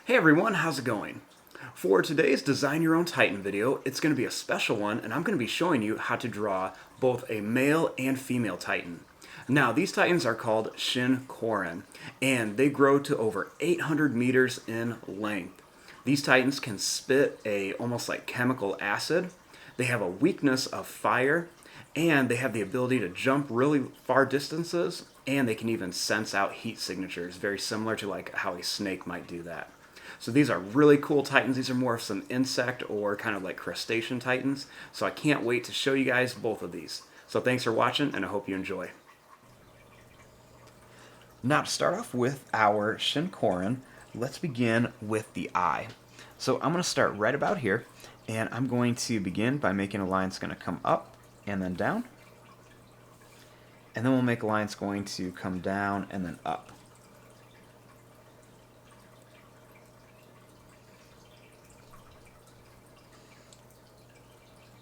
Hey everyone, how's it going? For today's Design Your Own Titan video, it's going to be a special one, and I'm going to be showing you how to draw both a male and female Titan. Now, these Titans are called Shinkorin, and they grow to over 800 meters in length. These Titans can spit almost like chemical acid. They have a weakness of fire, and they have the ability to jump really far distances, and they can even sense out heat signatures, very similar to like how a snake might do that. So these are really cool Titans. These are more of some insect or kind of like crustacean Titans. So I can't wait to show you guys both of these. So thanks for watching, and I hope you enjoy. Now to start off with our Shinkorin, let's begin with the eye. So I'm going to start right about here, and I'm going to begin by making a line that's going to come up and then down. And then we'll make a line that's going to come down and then up.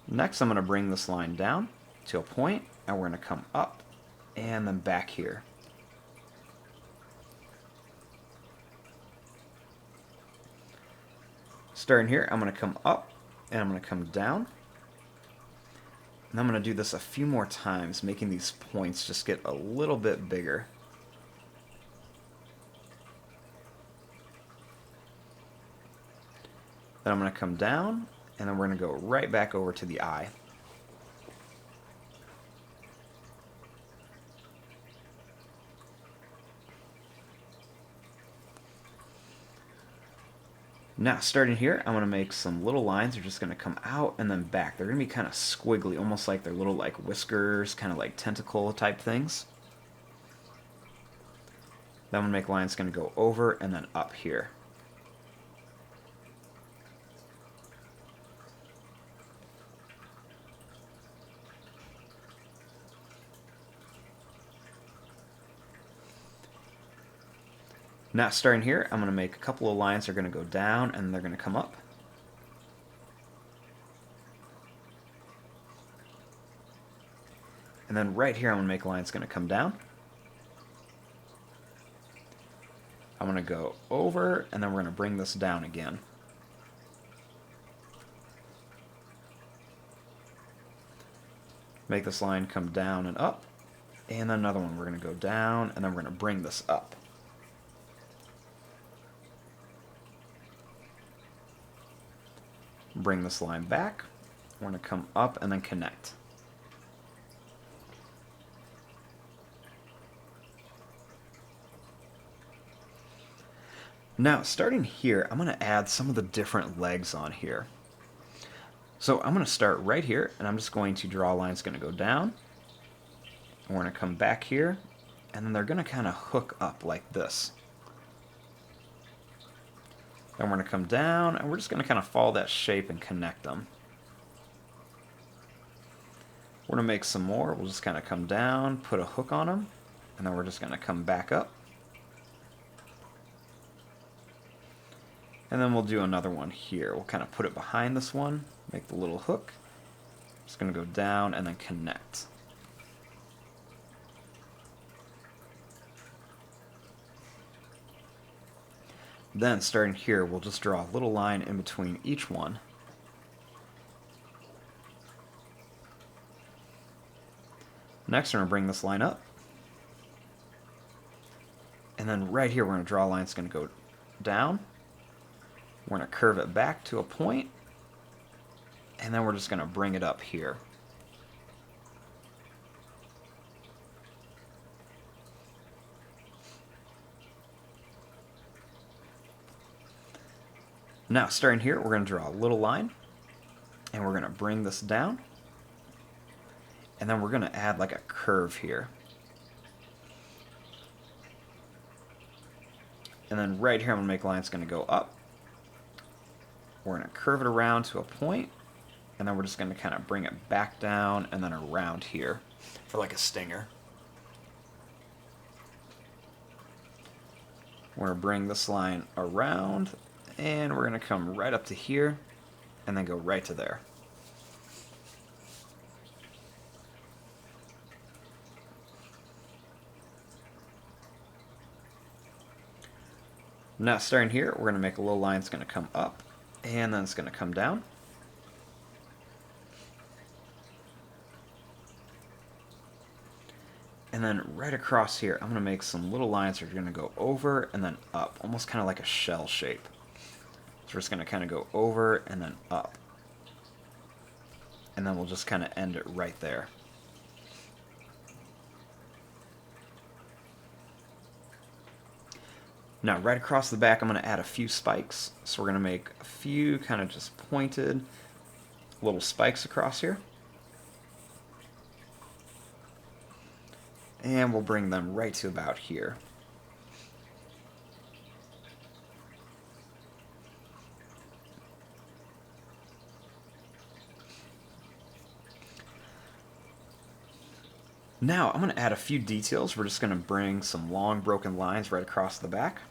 Next, I'm going to bring this line down to a point, and we're going to come up and then back here. Starting here, I'm going to come up and I'm going to come down. And I'm going to do this a few more times, making these points just get a little bit bigger. Then I'm going to come down, and then we're going to go right back over to the eye. Now, starting here, I'm going to make some little lines. They're just going to come out and then back. They're going to be kind of squiggly, almost like they're little like whiskers, kind of like tentacle type things. Then I'm going to make lines going to go over and then up here. Now, starting here, I'm going to make a couple of lines that are going to go down and they're going to come up. And then right here, I'm going to make lines going to come down. I'm going to go over, and then we're going to bring this down again. Make this line come down and up. And then another one, we're going to go down, and then we're going to bring this up. Bring this line back. We're going to come up and then connect. Now, starting here, I'm going to add some of the different legs on here. So I'm going to start right here, and I'm just going to draw a line that's going to go down. And we're going to come back here, and then they're going to kind of hook up like this. Then we're going to come down, and we're just going to kind of follow that shape and connect them. We're going to make some more. We'll just kind of come down, put a hook on them, and then we're just going to come back up. And then we'll do another one here. We'll kind of put it behind this one, make the little hook. Just going to go down and then connect. Then, starting here, we'll just draw a little line in between each one. Next, we're going to bring this line up. And then right here, we're going to draw a line that's going to go down. We're going to curve it back to a point. And then we're just going to bring it up here. Now, starting here, we're going to draw a little line, and we're going to bring this down, and then we're going to add like a curve here. And then right here, I'm going to make a line that's going to go up. We're going to curve it around to a point, and then we're just going to kind of bring it back down and then around here for like a stinger. We're going to bring this line around, and we're going to come right up to here and then go right to there. Now starting here, we're going to make a little line that's going to come up, and then it's going to come down. And then right across here, I'm going to make some little lines that are going to go over and then up, almost kind of like a shell shape. So we're just going to kind of go over and then up. And then we'll just kind of end it right there. Now right across the back, I'm going to add a few spikes. So we're going to make a few kind of just pointed little spikes across here. And we'll bring them right to about here. Now I'm going to add a few details. We're just going to bring some long broken lines right across the back.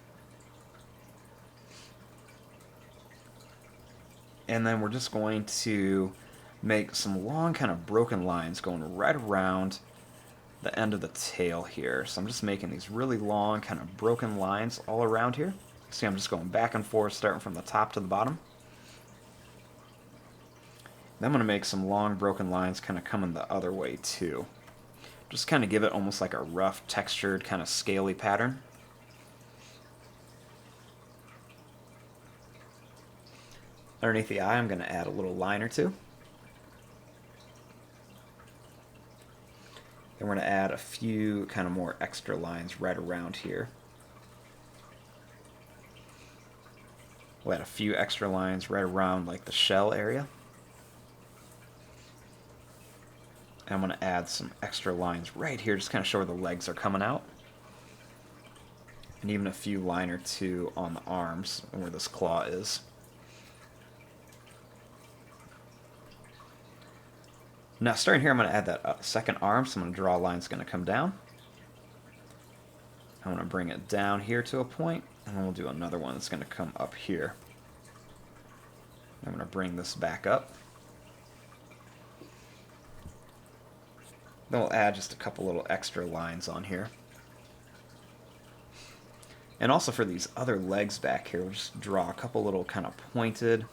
And then we're just going to make some long kind of broken lines going right around the end of the tail here. So I'm just making these really long kind of broken lines all around here. See, I'm just going back and forth starting from the top to the bottom. Then I'm going to make some long broken lines kind of coming the other way too. Just kind of give it almost like a rough textured kind of scaly pattern. Underneath the eye I'm going to add a little line or two. Then we're going to add a few kind of more extra lines right around here. We'll add a few extra lines right around like the shell area. And I'm going to add some extra lines right here, just kind of show where the legs are coming out. And even a few line or two on the arms and where this claw is. Now starting here, I'm going to add that second arm, so I'm going to draw a line that's going to come down. I'm going to bring it down here to a point, and then we'll do another one that's going to come up here. I'm going to bring this back up. Then we'll add just a couple little extra lines on here. And also for these other legs back here, we'll just draw a couple little kind of pointed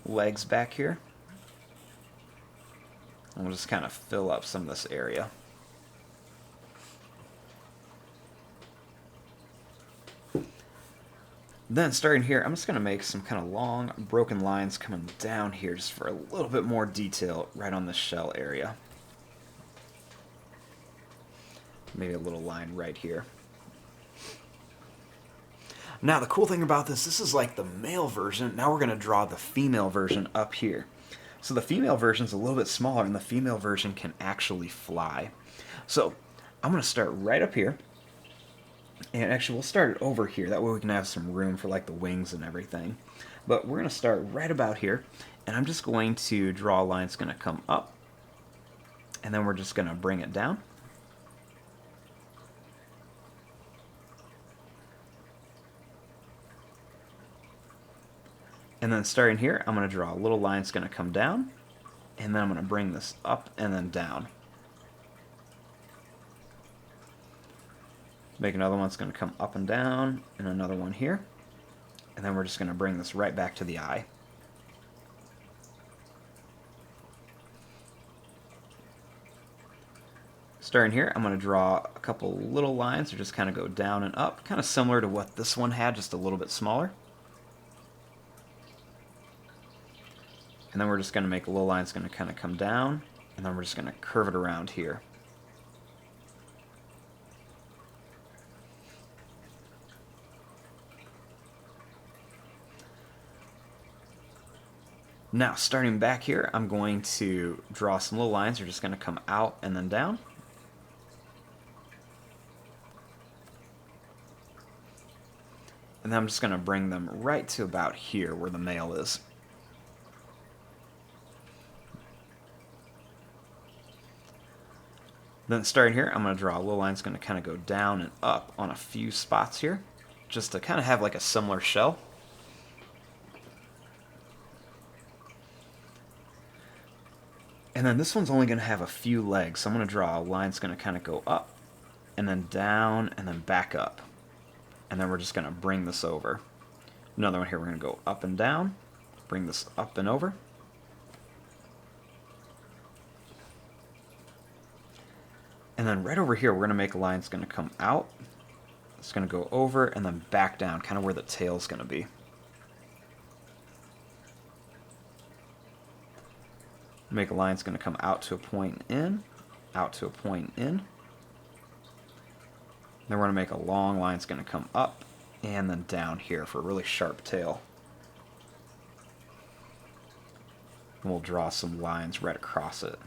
legs back here. And we'll just kind of fill up some of this area. Then starting here, I'm just going to make some kind of long broken lines coming down here just for a little bit more detail right on the shell area. Maybe a little line right here. Now the cool thing about this is like the male version. Now we're going to draw the female version up here. So the female version is a little bit smaller, and the female version can actually fly. So I'm going to start right up here. And actually, we'll start it over here. That way we can have some room for like the wings and everything. But we're going to start right about here. And I'm just going to draw a line that's going to come up. And then we're just going to bring it down. And then starting here, I'm going to draw a little line that's going to come down. And then I'm going to bring this up and then down. Make another one that's going to come up and down, and another one here. And then we're just going to bring this right back to the eye. Starting here, I'm going to draw a couple little lines that just kind of go down and up, kind of similar to what this one had, just a little bit smaller. And then we're just going to make a little line that's going to kind of come down, and then we're just going to curve it around here. Now, starting back here, I'm going to draw some little lines that are just going to come out and then down. And then I'm just going to bring them right to about here where the male is. Then starting here, I'm going to draw a little line that's going to kind of go down and up on a few spots here, just to kind of have like a similar shell. And then this one's only going to have a few legs, so I'm going to draw a line that's going to kind of go up, and then down, and then back up. and then we're just going to bring this over. Another one here, we're going to go up and down, bring this up and over. And then right over here, we're going to make a line that's going to come out. It's going to go over and then back down, kind of where the tail's going to be. Make a line that's going to come out to a point in, out to a point in. Then we're going to make a long line that's going to come up and then down here for a really sharp tail. And we'll draw some lines right across it.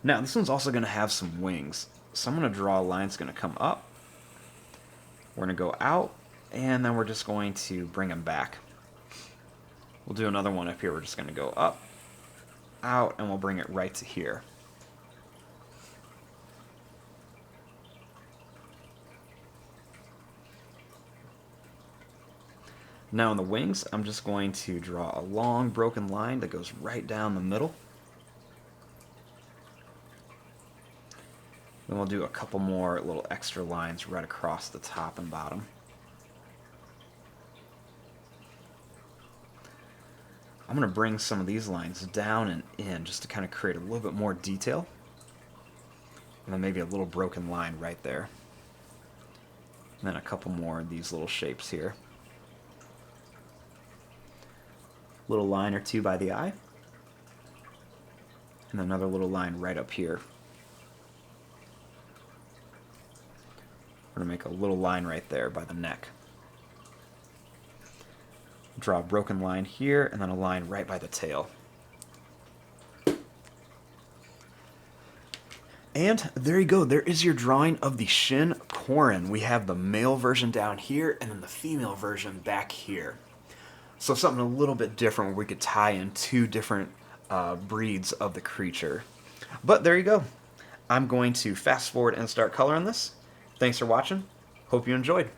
Now this one's also going to have some wings. So I'm going to draw a line that's going to come up. We're going to go out, and then we're just going to bring them back. We'll do another one up here. We're just going to go up, out, and we'll bring it right to here. Now on the wings, I'm just going to draw a long broken line that goes right down the middle. Then we'll do a couple more little extra lines right across the top and bottom. I'm going to bring some of these lines down and in just to kind of create a little bit more detail. And then maybe a little broken line right there. And then a couple more of these little shapes here. Little line or two by the eye. And another little line right up here. We're going to make a little line right there by the neck. Draw a broken line here, and then a line right by the tail. And there you go. There is your drawing of the Shinkorin. We have the male version down here, and then the female version back here. So something a little bit different where we could tie in two different breeds of the creature. But there you go. I'm going to fast forward and start coloring this. Thanks for watching. Hope you enjoyed.